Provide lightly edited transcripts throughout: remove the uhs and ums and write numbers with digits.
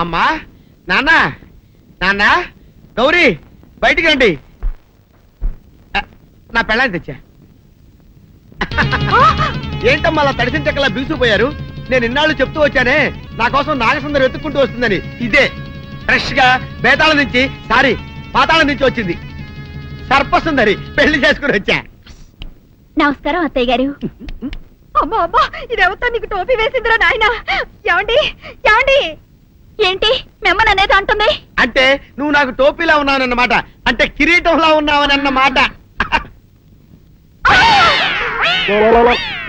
అమ్మా, నాన్న, నాన్న, గౌరీ బయటికి రండి. నా పెళ్ళాన్ని తెచ్చా. ఏంటమ్మా అలా తడిసిన చెక్కలా బిగుసిపోయారు? నేను ఇన్నాళ్ళు చెప్తూ వచ్చానే నా కోసం నాగసుందరం వెతుక్కుంటూ వస్తుందని. ఇదే ఫ్రెష్ గా బేతాళం నుంచి పాతాళం నుంచి వచ్చింది సర్పసుందరి. పెళ్లి చేసుకుని వచ్చా. నమస్కారం అత్తయ్య గారు. అమ్మా అమ్మా, ఇదేవతో నీకు టోపీ వేసిందిరా నాయన. ఏమండి ఏమండి? ఏంటి మిమ్మల్ని అనేది అంటుంది? అంటే నువ్వు నాకు టోపీలా ఉన్నావనన్నమాట, అంటే కిరీటంలా ఉన్నావనన్నమాట.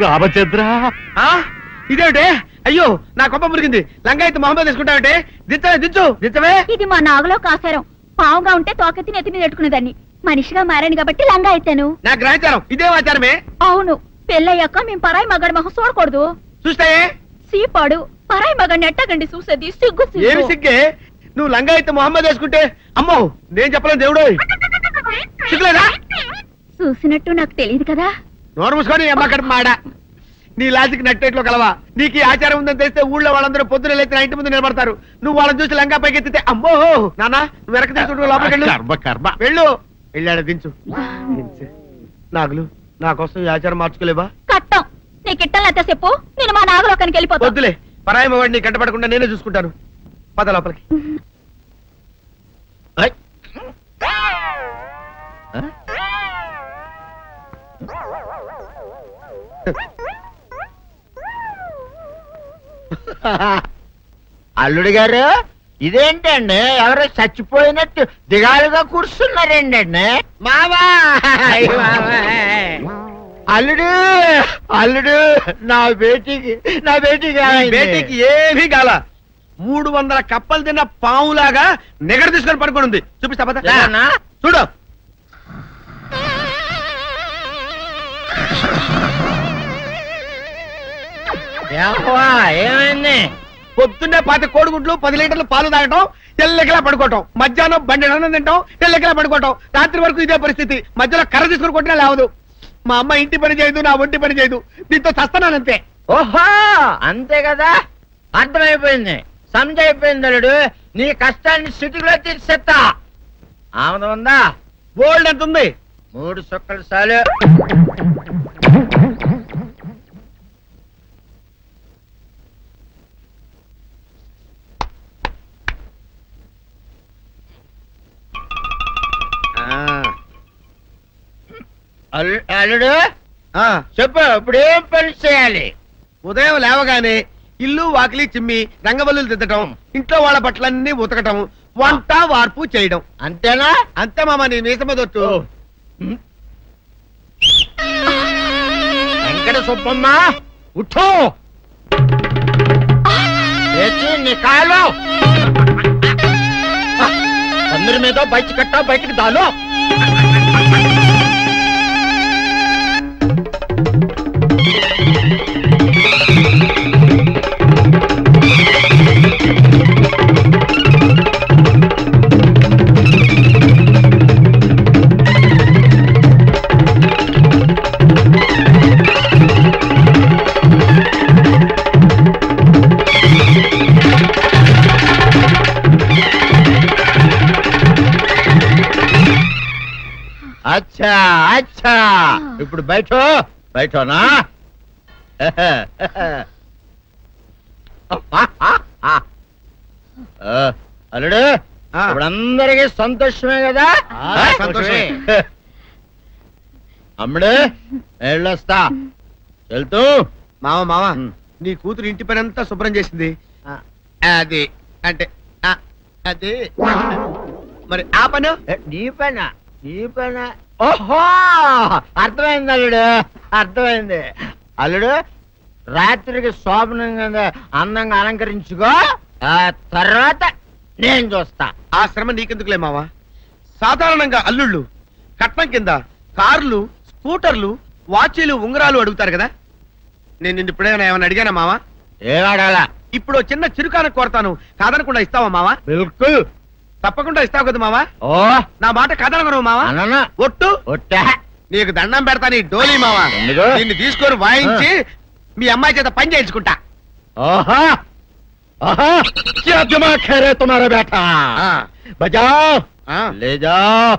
రామచంద్ర, ఇదేమిటే? అయ్యో నా కొప్ప మురిగింది. లంగా అయితే మొహమ్మద్ తీసుకుంటావంటే దించవే. ఇది మా నాగులో కాసారం. పావుగా ఉంటే తోకెత్తి నెత్తి మీద పెట్టుకునేదాన్ని. మనిషిగా మారాను కాబట్టి లంగా అయితాను. నా గ్రహచారం ఇదే ఆచారమే. అవును, పెళ్ళయ్యాక మేము పరాయి మగాడి మొహం చూడకూడదు. చూస్తాయే సీపాడు పరాయి మగాడిని ఎట్టగండి చూసేది. సిగ్గు ఏమి సిగ్గే? నువ్వు లంగా అయితే మొహమ్మద్ వేసుకుంటే అమ్మో నేను చెప్పలేను దేవుడు. సిగ్గులేదా? చూసినట్టు నాకు తెలియదు కదా. నోరు మూసుకొని అమ్మకడ మాడ. నీ లాజిక్ నట్టేట్లో కలవా? నీకు ఈ ఆచారం ఉందని తెలిస్తే ఊళ్ళో వాళ్ళందరూ పొద్దున లేచి నా ఇంటి ముందు నిలబడతారు. నువ్వు వాళ్ళని చూసి లంగా పైకి ఎత్తితే అమ్మో నాన్న నువ్వు వెనక తీసుకుంటూ లోపలికి వెళ్ళు. వెళ్ళాడు దించు. నాగులు నా కోసం ఈ ఆచారం మార్చుకోలేవా? కట్టం నీకు ఇట్టలేత చెప్పు. నేను మా నాగలోకానికి వెళ్ళిపోతా. వద్దులే, పరాయి వాడిని కంటపడకుండా నేనే చూసుకుంటాను. పద లోపలికి. అల్లుడు గారు, ఇదేంటండి ఎవరో చచ్చిపోయినట్టు దిగాలుగా కూర్చున్నారేంటండి? మావా అల్లుడు అల్లుడు, నా బేటీకి ఏమీ కాల. 300 కప్పలు తిన్న పావులాగా నెగడ తీసుకొని పడుకొని ఉంది. చూపిస్తా పద. చూడు. ఏమైంది? పొద్దున్నే 10 కోడిగుడ్లు 10 లీటర్లు పాలు తాగటం, తెల్లకిలా పడుకోవటం. మధ్యాహ్నం బండి అన్నం తింటాం, తెల్లకిలా పడుకోవటం. రాత్రి వరకు ఇదే పరిస్థితి. మధ్యలో కర్ర తీసుకుని కొట్టినా లేవదు. మా అమ్మ ఇంటి పని చేయదు, నా ఒంటి పని చేయదు. దీంతో చస్తున్నానంతే. ఓహో అంతే కదా, అర్థమైపోయింది, సమజైపోయింది. అల్లుడు నీ కష్టాన్ని సిటీలో తీర్చేస్తా. ఆమె ఉందా? గోల్డ్ ఎంత ఉంది? 3 సుక్కలు చాలు. అల్లుడు చెప్పు, ఇప్పుడు ఏం పని చేయాలి? ఉదయం లేవగానే ఇల్లు వాకిలి చిమ్మి రంగవల్లులు దిద్దటం, ఇంట్లో వాళ్ళ బట్టలన్నీ ఉతకటం, వంట వార్పు చేయడం. అంతేనా? అంతే మామ, నీ మీసమదొట్టు. వెంకట సుబ్బమ్మ ఉఠో, నీ కాలు అందరి మీద బయట కట్టా, బయటికి దాలో. అచ్చా అచ్చా, ఇప్పుడు బయటనా? అల్లుడు ఇప్పుడు అందరికీ సంతోషమే కదా? సంతోషమే. అమ్ముడు వెళ్ళొస్తా. వెళ్తూ మామ నీ కూతురు ఇంటి పని అంతా శుభ్రం చేసింది. అది అంటే అది మరి ఆ పను నీ పైన. ఓహో అర్థమైంది అల్లుడు, అర్థమైంది. అల్లుడు రాత్రికి శోభనంగా అందంగా అలంకరించుకో, ఆ తర్వాత నేను చూస్తా. ఆ శ్రమ నీకెందుకులే మావా. సాధారణంగా అల్లుళ్ళు కట్నం కింద కార్లు, స్కూటర్లు, వాచీలు, ఉంగరాలు అడుగుతారు కదా. నేను నిన్ను ఇప్పుడేమైనా ఏమైనా అడిగానా మావా? ఏం అడగాల? ఇప్పుడు చిన్న చిరుకాన కోరతాను, కాదనకుండా ఇస్తావా మావా? బిల్కుల్ తప్పకుండా ఇస్తావు కదా మావా. ఓ నా మాట కాదనగను మావా. ఒట్టు ఒట్టా, నీకు దండం పెడతా నీ డోలీ మావా. ఎందుకు? నిన్ను తీసుకొని వాయించి మీ అమ్మాయి చేత పని చేయించుకుంటా. ఓహో आहा, क्या दिमाग है रे तुम्हारा बेटा? बजाओ, ले जाओ,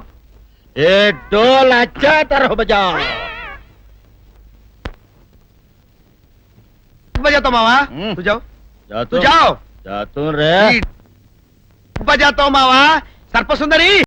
ये ढोल अच्छा तरह बजाओ. बजाता हूँ मावा हम्म. तू जाओ जा तू जाओ जा तू रे. बजाता हूँ मावा सर्पसुंदरी